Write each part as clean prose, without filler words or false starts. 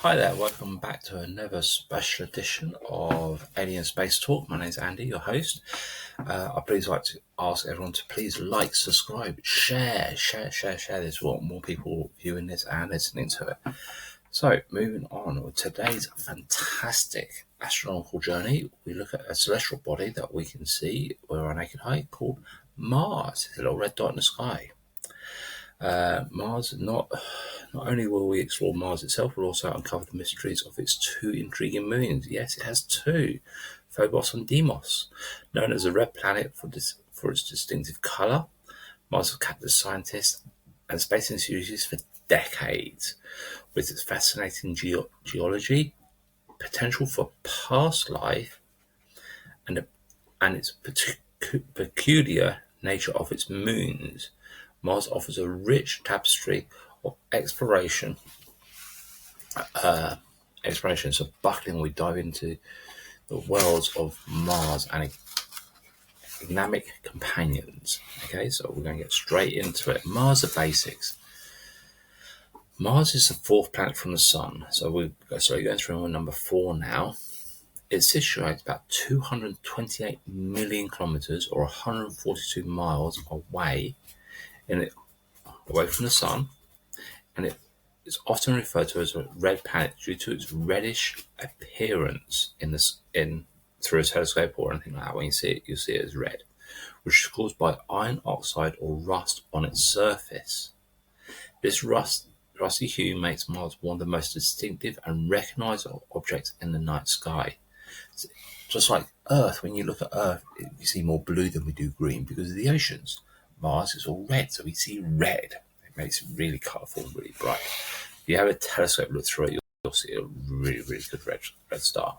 Hi there, welcome back to another special edition of Alien Space Talk. My name's Andy, your host. I'd please like to ask everyone to please like, subscribe, share this. We want more people viewing this and listening to it. So, moving on with today's fantastic astronomical journey, we look at a celestial body that we can see with our naked eye called Mars. It's a little red dot in the sky. Mars, not only will we explore Mars itself, we'll also uncover the mysteries of its two intriguing moons. Yes, it has two, Phobos and Deimos. Known as a red planet for its distinctive colour, Mars has captured scientists and space enthusiasts for decades. With its fascinating geology, potential for past life, and its peculiar nature of its moons, Mars offers a rich tapestry of exploration. So buckling, we dive into the worlds of Mars and enigmatic companions. Okay, so we're going to get straight into it. Mars, the basics. Mars is the fourth planet from the Sun. So we're going through number 4 now. It's situated about 228 million kilometers, or 142 miles away from the Sun, and it is often referred to as a red planet due to its reddish appearance through a telescope or anything like that. When you see it, you'll see it as red, which is caused by iron oxide or rust on its surface. This rusty hue makes Mars one of the most distinctive and recognizable objects in the night sky. So, just like Earth, when you look at Earth, you see more blue than we do green because of the oceans. Mars is all red, so we see red. It makes it really colourful and really bright. If you have a telescope look through it, you'll see a really, really good red star.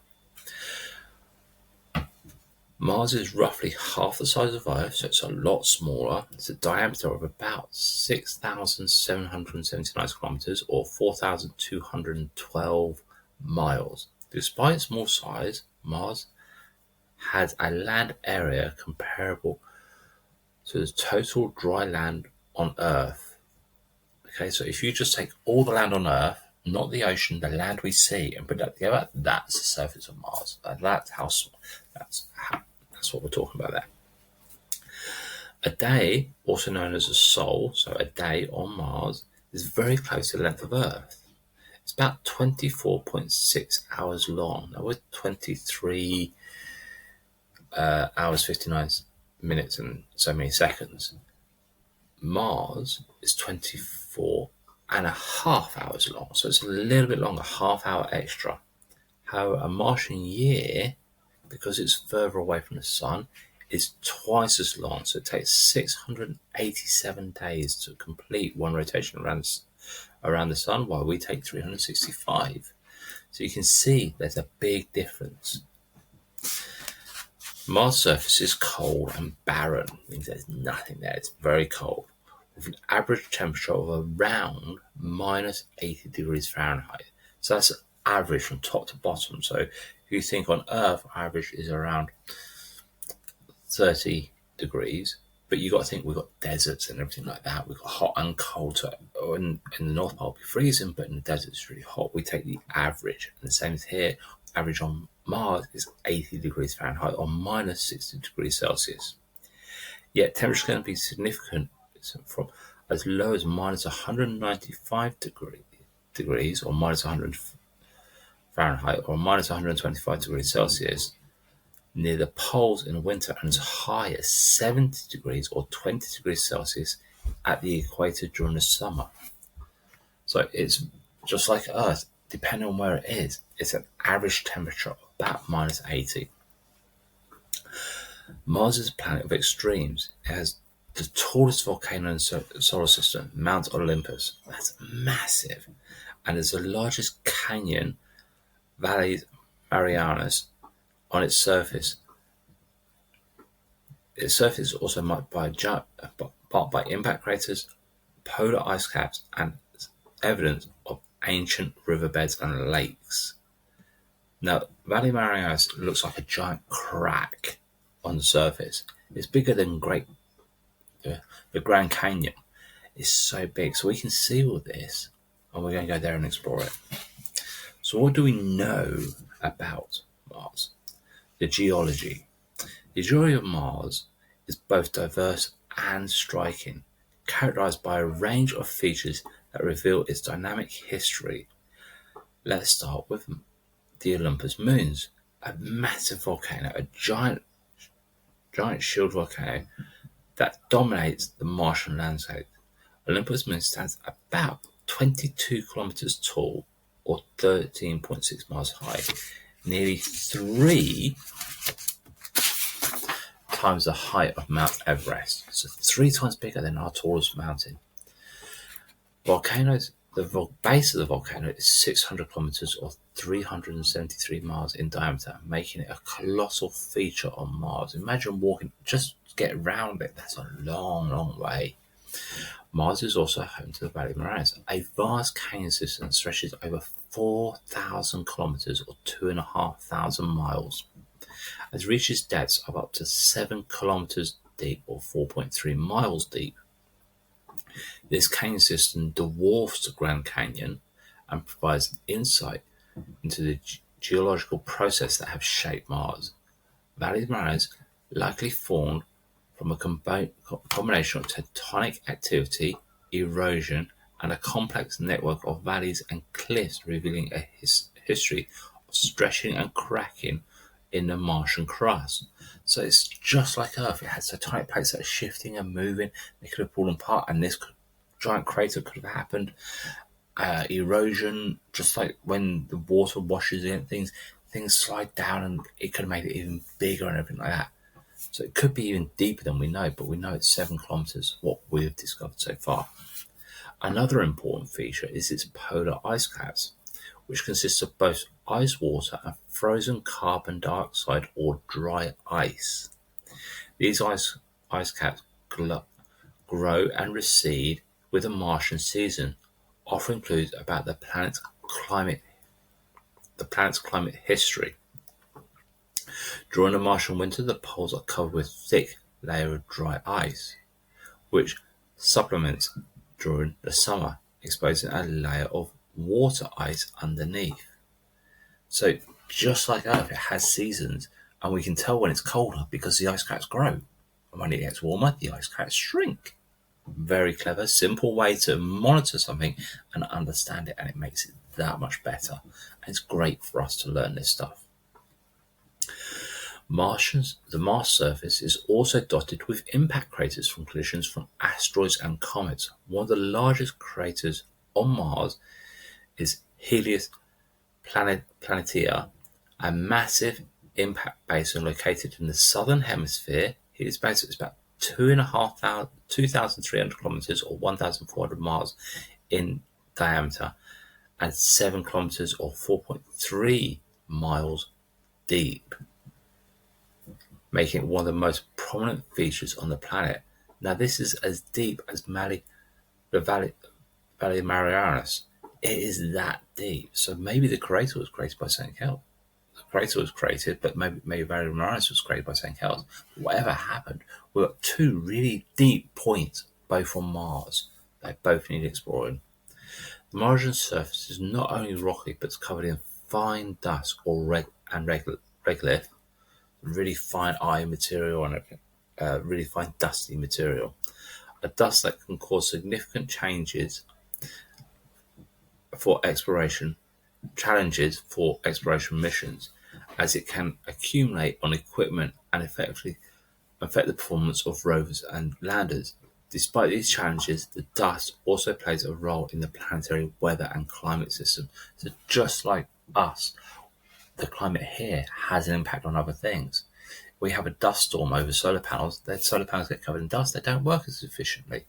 Mars is roughly half the size of Earth, so it's a lot smaller. It's a diameter of about 6,779 kilometers, or 4,212 miles. Despite its small size, Mars has a land area comparable to the total dry land on Earth. Okay, so if you just take all the land on Earth, not the ocean, the land we see, and put that together, that's the surface of Mars. That's what we're talking about there. A day, also known as a sol, so a day on Mars, is very close to the length of Earth. It's about 24.6 hours long. Now we're 23 hours, 59 minutes and so many seconds. Mars is 24 and a half hours long, so it's a little bit longer, half hour extra. However, a Martian year, because it's further away from the Sun, is twice as long, so it takes 687 days to complete one rotation around the Sun, while we take 365. So you can see there's a big difference. Mars' surface is cold and barren, means there's nothing there. It's very cold, with an average temperature of around minus 80 degrees Fahrenheit. So that's average from top to bottom. So if you think on Earth, average is around 30 degrees, but you got to think we've got deserts and everything like that. We've got hot and cold. So in the North Pole, it'll be freezing, but in the desert, it's really hot. We take the average, and the same as here. Average on Mars is 80 degrees Fahrenheit, or minus 60 degrees Celsius. Yet temperature can be significant, from as low as minus 195 degrees, or minus 100 Fahrenheit, or minus 125 degrees Celsius near the poles in the winter, and as high as 70 degrees or 20 degrees Celsius at the equator during the summer. So it's just like Earth, depending on where it is, it's an average temperature of about minus 80. Mars is a planet of extremes. It has the tallest volcano in the solar system, Mount Olympus. That's massive. And it's the largest canyon, Valles Marianas, on its surface. Its surface is also marked by impact craters, polar ice caps, and evidence of ancient riverbeds and lakes. Now, Valles Marianas looks like a giant crack on the surface. It's bigger than the Grand Canyon. It's so big, so we can see all this, and we're going to go there and explore it. So what do we know about Mars? The geology. The geology of Mars is both diverse and striking, characterized by a range of features that reveal its dynamic history. Let's start with the Olympus Moons, a massive volcano, a giant shield volcano that dominates the Martian landscape. Olympus Moon stands about 22 kilometers tall, or 13.6 miles high, nearly 3 times the height of Mount Everest, so 3 times bigger than our tallest mountain. The base of the volcano is 600 kilometers or 373 miles in diameter, making it a colossal feature on Mars. Imagine walking, just to get around it, that's a long, long way. Mars is also home to the Valley of Marianas, a vast canyon system that stretches over 4,000 kilometers or 2,500 miles. It reaches depths of up to 7 kilometers deep or 4.3 miles deep. This canyon system dwarfs the Grand Canyon and provides insight into the geological process that have shaped Mars. Valley of Marianas likely formed from a combination of tectonic activity, erosion, and a complex network of valleys and cliffs, revealing a history of stretching and cracking in the Martian crust. So it's just like Earth. It has tectonic plates that are shifting and moving. They could have fallen apart, and this giant crater could have happened. Erosion, just like when the water washes in, things slide down, and it could have made it even bigger and everything like that. So it could be even deeper than we know, but we know it's 7 kilometers, what we've discovered so far. Another important feature is its polar ice caps, which consists of both ice water and frozen carbon dioxide or dry ice. These ice caps grow and recede with the Martian season, offering clues about the planet's climate history. During the Martian winter, the poles are covered with thick layer of dry ice, which supplements during the summer, exposing a layer of water ice underneath. So just like Earth, it has seasons, and we can tell when it's colder because the ice caps grow. And when it gets warmer, the ice caps shrink. Very clever, simple way to monitor something and understand it, and it makes it that much better. And it's great for us to learn this stuff. The Mars surface is also dotted with impact craters from collisions from asteroids and comets. One of the largest craters on Mars is Helios Planitia, a massive impact basin located in the southern hemisphere. Helios Basin is about 2,300 kilometers or 1,400 miles in diameter and 7 kilometers or 4.3 miles deep, making it one of the most prominent features on the planet. Now, this is as deep as the Valley of Marianas. It is that deep. So maybe the crater was created by something else. The crater was created, but maybe Valley of Marianas was created by something else. Whatever happened, we've got 2 really deep points, both on Mars. They both need exploring. The Martian surface is not only rocky, but it's covered in fine dust or regolith, really fine iron material and really fine dusty material. A dust that can cause significant challenges for exploration missions, as it can accumulate on equipment and effectively affect the performance of rovers and landers. Despite these challenges, the dust also plays a role in the planetary weather and climate system. So just like us, the climate here has an impact on other things. We have a dust storm over solar panels. The solar panels get covered in dust. They don't work as efficiently,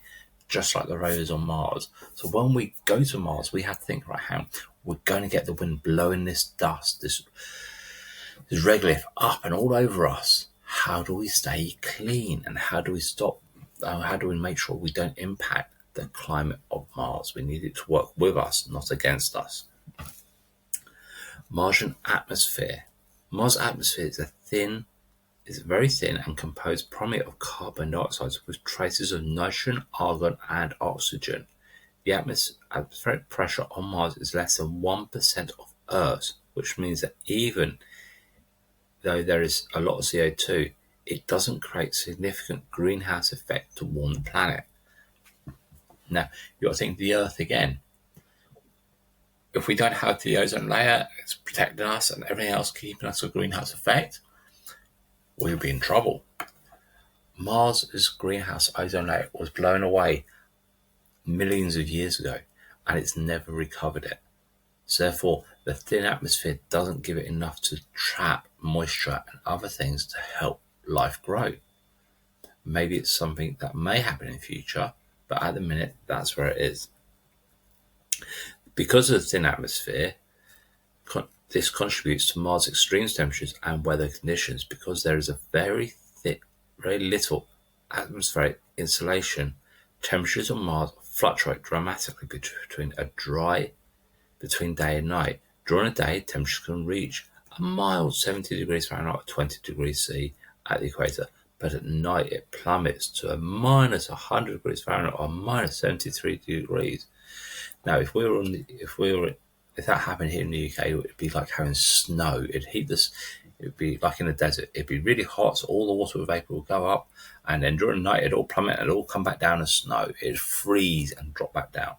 just like the rovers on Mars. So when we go to Mars, we have to think, right, how we're going to get the wind blowing this dust, this regolith up and all over us. How do we stay clean, and how do we make sure we don't impact the climate of Mars? We need it to work with us, not against us. Martian atmosphere. Mars' atmosphere is very thin and composed primarily of carbon dioxide with traces of nitrogen, argon, and oxygen. The atmospheric pressure on Mars is less than 1% of Earth's, which means that even though there is a lot of CO2, it doesn't create significant greenhouse effect to warm the planet. Now, you've got to think of the Earth again. If we don't have the ozone layer, it's protecting us and everything else keeping us a greenhouse effect, we'll be in trouble. Mars's greenhouse ozone layer was blown away millions of years ago, and it's never recovered it. So therefore, the thin atmosphere doesn't give it enough to trap moisture and other things to help life grow. Maybe it's something that may happen in the future, but at the minute, that's where it is. Because of the thin atmosphere, this contributes to Mars' extreme temperatures and weather conditions. Because there is a very little atmospheric insulation, temperatures on Mars fluctuate dramatically between day and night. During the day, temperatures can reach a mild 70 degrees Fahrenheit or 20 degrees C at the equator, but at night it plummets to a minus 100 degrees Fahrenheit or minus 73 degrees. Now, if that happened here in the UK, it would be like having snow. It would be like in the desert. It'd be really hot, so all the water vapor would go up, and then during the night it'd all plummet and it'd all come back down as snow. It'd freeze and drop back down.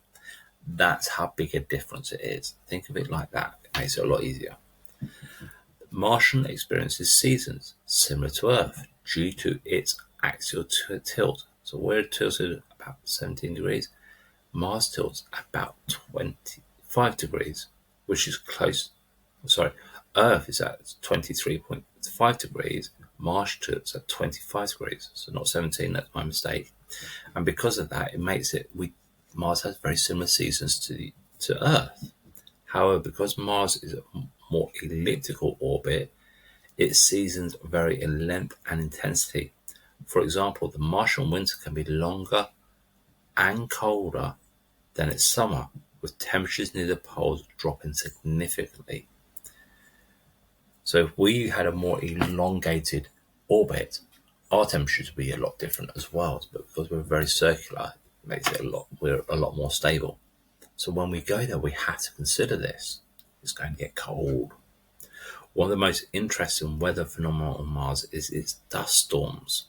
That's how big a difference it is. Think of it like that. It makes it a lot easier. Martian experiences seasons similar to Earth due to its axial tilt. So we're tilted about 17 degrees. Mars tilts about 25 degrees, which is close. Earth is at 23.5 degrees. Mars tilts at 25 degrees. So not 17, that's my mistake. And because of that, it makes it, Mars has very similar seasons to Earth. However, because Mars is a more elliptical orbit, its seasons vary in length and intensity. For example, the Martian winter can be longer and colder than its summer, with temperatures near the poles dropping significantly. So if we had a more elongated orbit, our temperatures would be a lot different as well. But because we're very circular, it makes it we're a lot more stable. So when we go there, we have to consider this. It's going to get cold. One of the most interesting weather phenomena on Mars is its dust storms.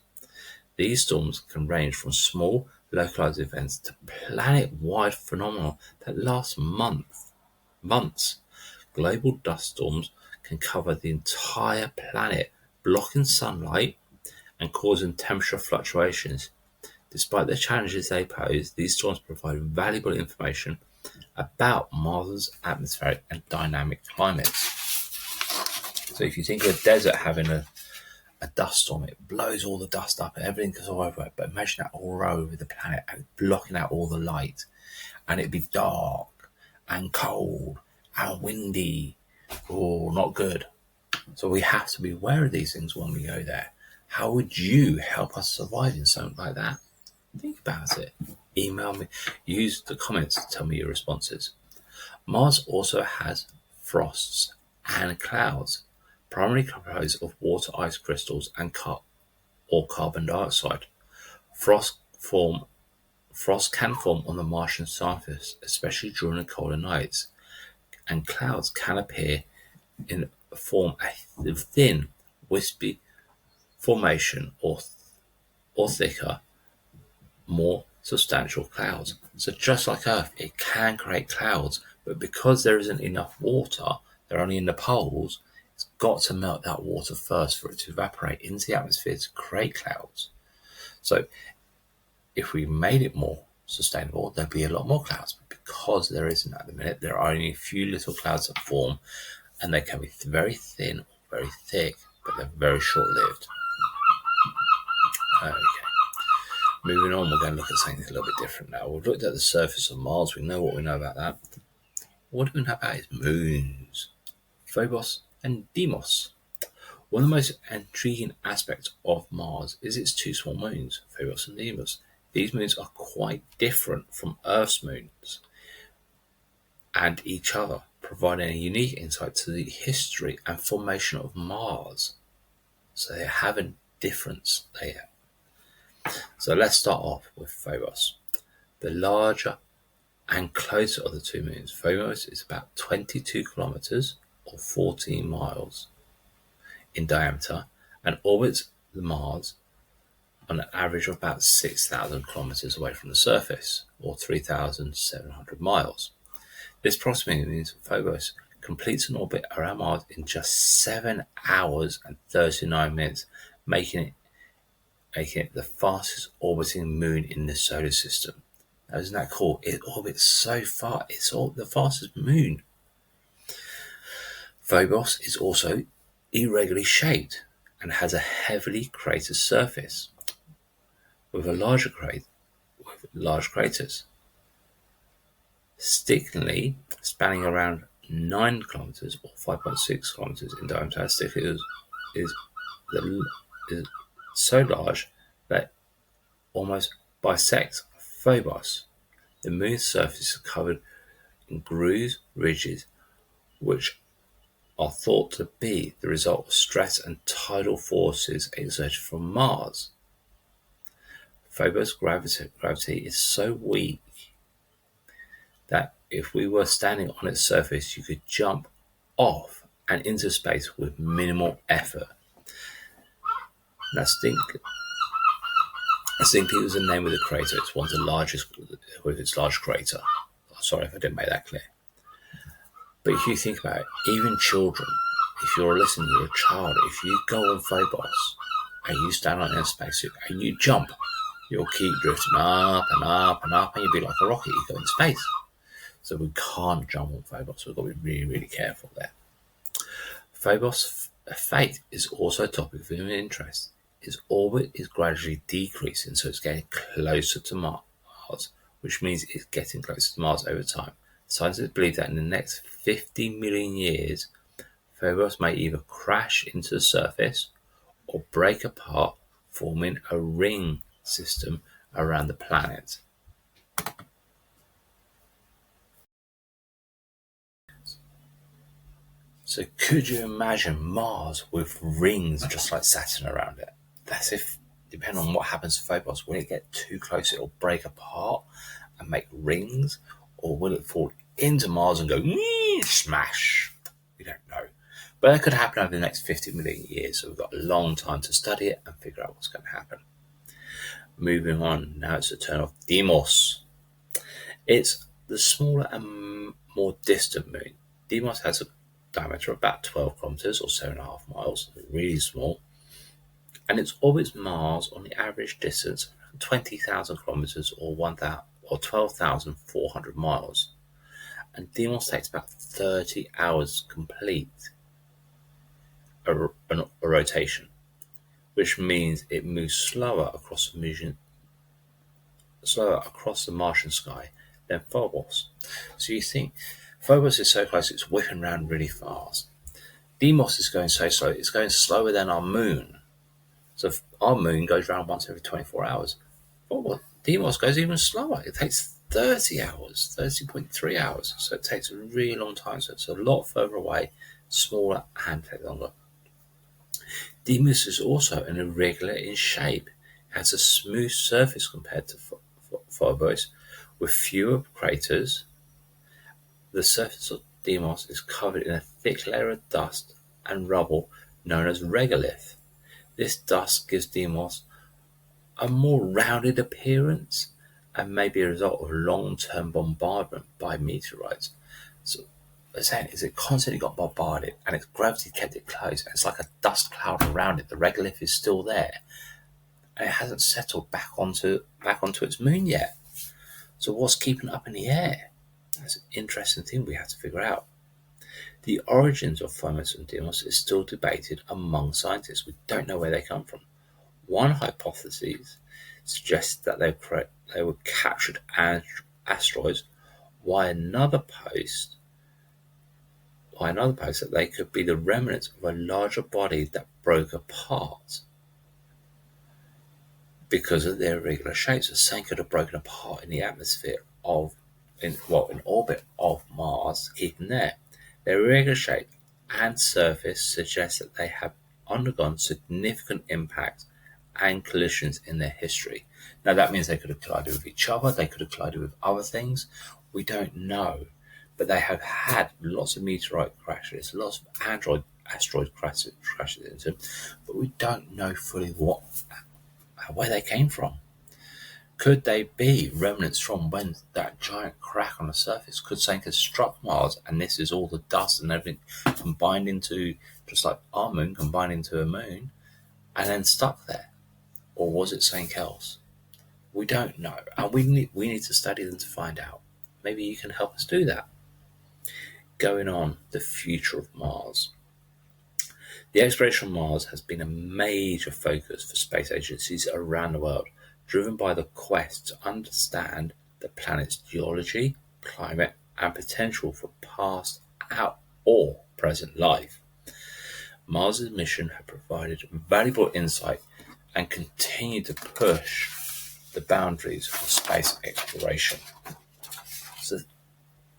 These storms can range from small, localized events to planet-wide phenomena that last months. Global dust storms can cover the entire planet, blocking sunlight and causing temperature fluctuations. Despite the challenges they pose, these storms provide valuable information about Mars' atmospheric and dynamic climates. So if you think of a desert having a dust storm, it blows all the dust up and everything goes all over it. But imagine that all over the planet and blocking out all the light. And it'd be dark and cold and windy. Oh, not good. So we have to be aware of these things when we go there. How would you help us survive in something like that? Think about it. Email me. Use the comments to tell me your responses. Mars also has frosts and clouds, primarily composed of water ice crystals and carbon dioxide. Frost can form on the Martian surface, especially during the colder nights, and clouds can appear in form a thin, wispy formation or thicker, more substantial clouds. So just like Earth, it can create clouds, but because there isn't enough water, they're only in the poles, it's got to melt that water first for it to evaporate into the atmosphere to create clouds. So if we made it more sustainable, there'd be a lot more clouds. But because there isn't at the minute, there are only a few little clouds that form, and they can be very thin or very thick, but they're very short-lived. Okay. Moving on, we're going to look at something a little bit different now. We've looked at the surface of Mars. We know what we know about that. What do we know about its moons? Phobos and Deimos. One of the most intriguing aspects of Mars is its two small moons, Phobos and Deimos. These moons are quite different from Earth's moons and each other, providing a unique insight to the history and formation of Mars. So they have a difference there. So let's start off with Phobos. The larger and closer of the two moons. Phobos is about 22 kilometers or 14 miles in diameter and orbits the Mars on an average of about 6,000 kilometers away from the surface, or 3,700 miles. This approximately means Phobos completes an orbit around Mars in just 7 hours and 39 minutes, making it the fastest orbiting moon in the solar system. Now, isn't that cool? It orbits so far. It's the fastest moon. Phobos is also irregularly shaped and has a heavily cratered surface with large craters. Stickily, spanning around 9 kilometers or 5.6 kilometers in diameter, Stickily is so large that almost bisects Phobos. The moon's surface is covered in grooves, ridges, which are thought to be the result of stress and tidal forces exerted from Mars. Phobos' gravity is so weak that if we were standing on its surface, you could jump off and into space with minimal effort. Now, Stickly was the name of the crater. It's one of the largest with its large crater. Sorry if I didn't make that clear. But if you think about it, even children, if you're listening, you're a child, if you go on Phobos and you stand on a spacesuit and you jump, you'll keep drifting up and up and up, and you'll be like a rocket. You go into space. So we can't jump on Phobos. We've got to be really, really careful there. Phobos' fate is also a topic of interest. Its orbit is gradually decreasing, so it's getting closer to Mars, which means it's getting closer to Mars over time. Scientists believe that in the next 50 million years, Phobos may either crash into the surface or break apart, forming a ring system around the planet. So could you imagine Mars with rings just like Saturn around it? That's if, depending on what happens to Phobos, will it get too close, it'll break apart and make rings, or will it fall into Mars and go smash? We don't know. But that could happen over the next 50 million years, so we've got a long time to study it and figure out what's going to happen. Moving on, now it's the turn of Deimos. It's the smaller and more distant moon. Deimos has a diameter of about 12 kilometers or 7.5 miles, really small, and it orbits Mars on the average distance of 20,000 kilometers or 12,400 miles. And Deimos takes about 30 hours to complete a rotation, which means it moves slower across the Martian sky than Phobos. So you think Phobos is so close, it's whipping around really fast. Deimos is going so slow, it's going slower than our moon. So if our moon goes around once every 24 hours, Deimos goes even slower. It takes 30 hours, 30.3 hours. So it takes a really long time. So it's a lot further away, smaller, and takes longer. Deimos is also an irregular in shape. It has a smooth surface compared to Phobos, with fewer craters. The surface of Deimos is covered in a thick layer of dust and rubble known as regolith. This dust gives Deimos a more rounded appearance and may be a result of long-term bombardment by meteorites. So what I'm saying is it constantly got bombarded and its gravity kept it close. And it's like a dust cloud around it. The regolith is still there and it hasn't settled back onto its moon yet. So what's keeping it up in the air? That's an interesting thing we have to figure out. The origins of Phobos and Deimos is still debated among scientists. We don't know where they come from. One hypothesis suggests that they were captured asteroids, while another post that they could be the remnants of a larger body that broke apart because of their irregular shapes. The same could have broken apart in the atmosphere in orbit of Mars, keeping there. Their irregular shape and surface suggest that they have undergone significant impacts and collisions in their history. Now that means they could have collided with each other, they could have collided with other things. We don't know. But they have had lots of meteorite crashes, lots of asteroid crashes into them, but we don't know fully where they came from. Could they be remnants from when that giant crack on the surface? Could something have struck Mars and this is all the dust and everything combined into, just like our moon, combined into a moon and then stuck there? Or was it something else? We don't know, and we need to study them to find out. Maybe you can help us do that. Going on, the future of Mars. The exploration of Mars has been a major focus for space agencies around the world, driven by the quest to understand the planet's geology, climate, and potential for past, out, or present life. Mars's mission has provided valuable insight and continue to push the boundaries of space exploration. So,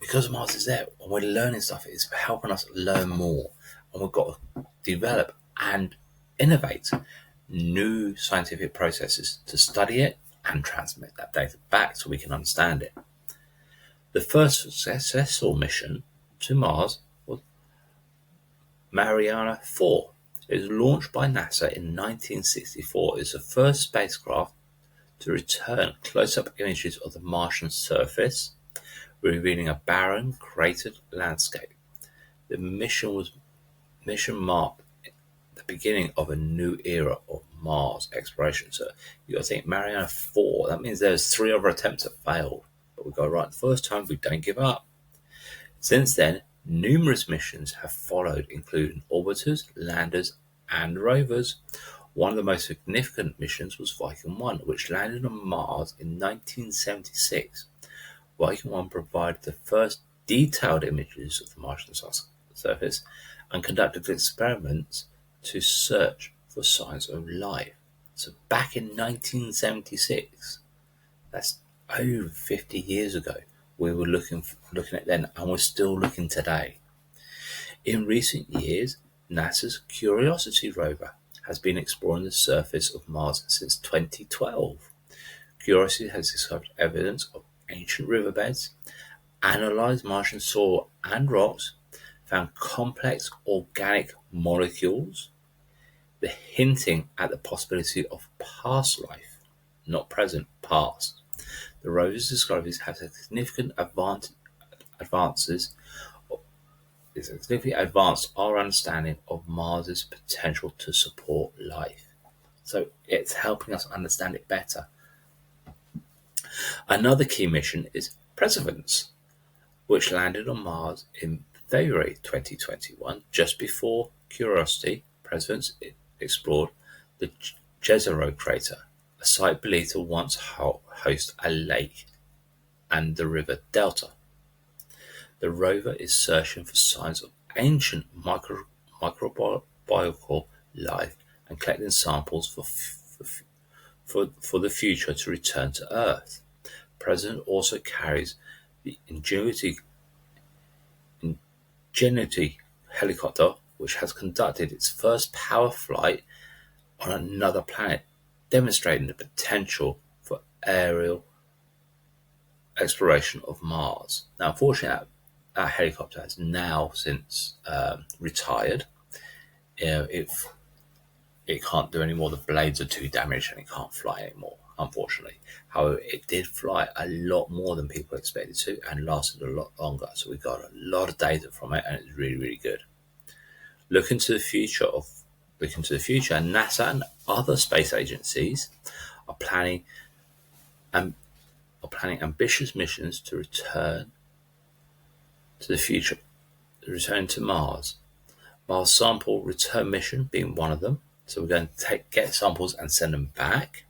because Mars is there and we're learning stuff, it's helping us learn more, and we've got to develop and innovate new scientific processes to study it and transmit that data back so we can understand it. The first successful mission to Mars was Mariana 4. It was launched by NASA in 1964. It's the first spacecraft to return close-up images of the Martian surface, revealing a barren, cratered landscape. The mission marked the beginning of a new era of Mars exploration. So you got to think Mariana 4. That means there's 3 other attempts that failed, but we got it right the first time. We don't give up. Since then, numerous missions have followed, including orbiters, landers, and rovers. One of the most significant missions was Viking 1, which landed on Mars in 1976. Viking 1 provided the first detailed images of the Martian surface and conducted experiments to search for signs of life. So back in 1976, that's over 50 years ago, we were looking at then, and we're still looking today. In recent years, NASA's Curiosity rover has been exploring the surface of Mars since 2012. Curiosity has discovered evidence of ancient riverbeds, analyzed Martian soil and rocks, found complex organic molecules, hinting at the possibility of past life, not present, past. The rover's discoveries have significantly advanced our understanding of Mars's potential to support life. So it's helping us understand it better. Another key mission is Perseverance, which landed on Mars in February 2021, just before Curiosity. Perseverance explored the Jezero crater, a site believed to once host a lake and the river Delta. The rover is searching for signs of ancient microbial life and collecting samples for the future to return to Earth. Perseverance also carries the Ingenuity helicopter, which has conducted its first power flight on another planet, demonstrating the potential for aerial exploration of Mars. Now, unfortunately, that helicopter has now since retired. It can't do any more. The blades are too damaged and it can't fly anymore, unfortunately. However, it did fly a lot more than people expected to and lasted a lot longer. So we got a lot of data from it, and it's really, really good. Looking to the future, NASA and other space agencies are planning ambitious missions to return to Mars. Mars sample return mission being one of them. So we're going to get samples and send them back.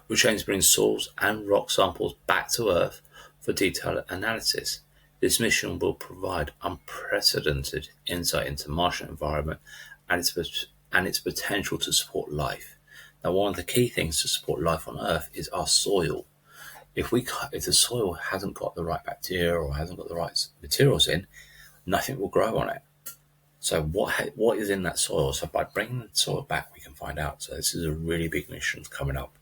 We're trying to bring soils and rock samples back to Earth for detailed analysis. This mission will provide unprecedented insight into Martian environment and its potential to support life. Now, one of the key things to support life on Earth is our soil. If the soil hasn't got the right bacteria or hasn't got the right materials in, nothing will grow on it. So what is in that soil? So by bringing the soil back, we can find out. So this is a really big mission coming up.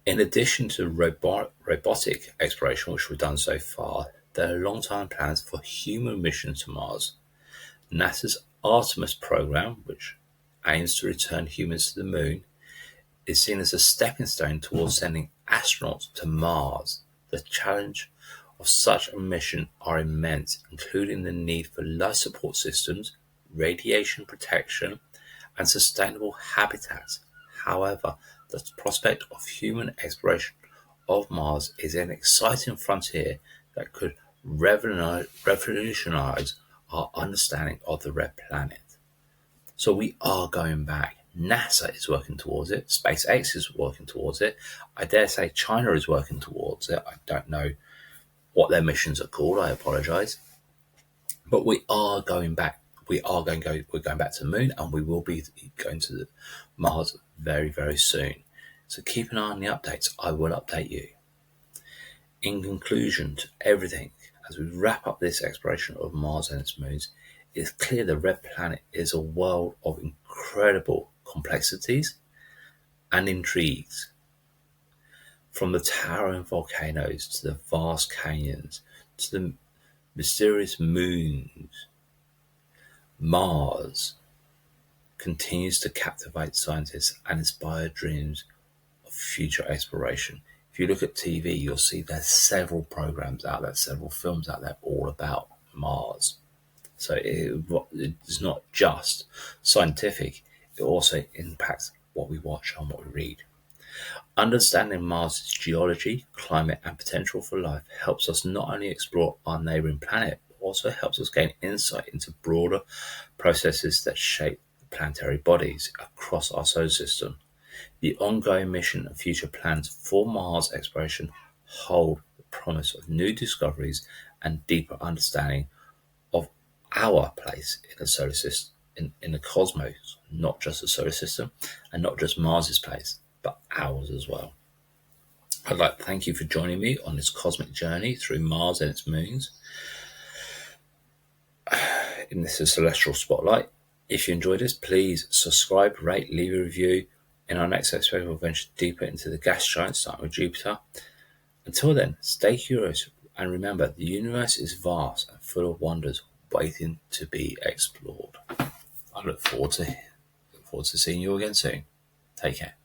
In addition to robotic exploration, which we've done so far, there are long-term plans for human missions to Mars. NASA's Artemis program, which aims to return humans to the moon, is seen as a stepping stone towards sending astronauts to Mars. The challenge of such a mission are immense, including the need for life support systems, radiation protection, and sustainable habitats. However, the prospect of human exploration of Mars is an exciting frontier that could revolutionize our understanding of the red planet. So we are going back. NASA is working towards it. SpaceX is working towards it. I dare say China is working towards it. I don't know what their missions are called. I apologize. But we are going back. We're going back to the moon, and we will be going to Mars very, very soon. So keep an eye on the updates. I will update you. In conclusion to everything, as we wrap up this exploration of Mars and its moons, it's clear the red planet is a world of incredible complexities and intrigues. From the towering volcanoes to the vast canyons to the mysterious moons, Mars continues to captivate scientists and inspire dreams of future exploration. If you look at TV, you'll see there's several programs out there, several films out there all about Mars. So it's not just scientific, it also impacts what we watch and what we read. Understanding Mars' geology, climate, and potential for life helps us not only explore our neighbouring planet, but also helps us gain insight into broader processes that shape the planetary bodies across our solar system. The ongoing mission and future plans for Mars exploration hold the promise of new discoveries and deeper understanding of our place in the solar system, in the cosmos, not just the solar system, and not just Mars's place, but ours as well. I'd like to thank you for joining me on this cosmic journey through Mars and its moons in this celestial spotlight. If you enjoyed this, please subscribe, rate, leave a review. In our next episode, we'll venture deeper into the gas giant, starting with Jupiter. Until then, stay curious and remember, the universe is vast and full of wonders waiting to be explored. I look forward to seeing you again soon. Take care.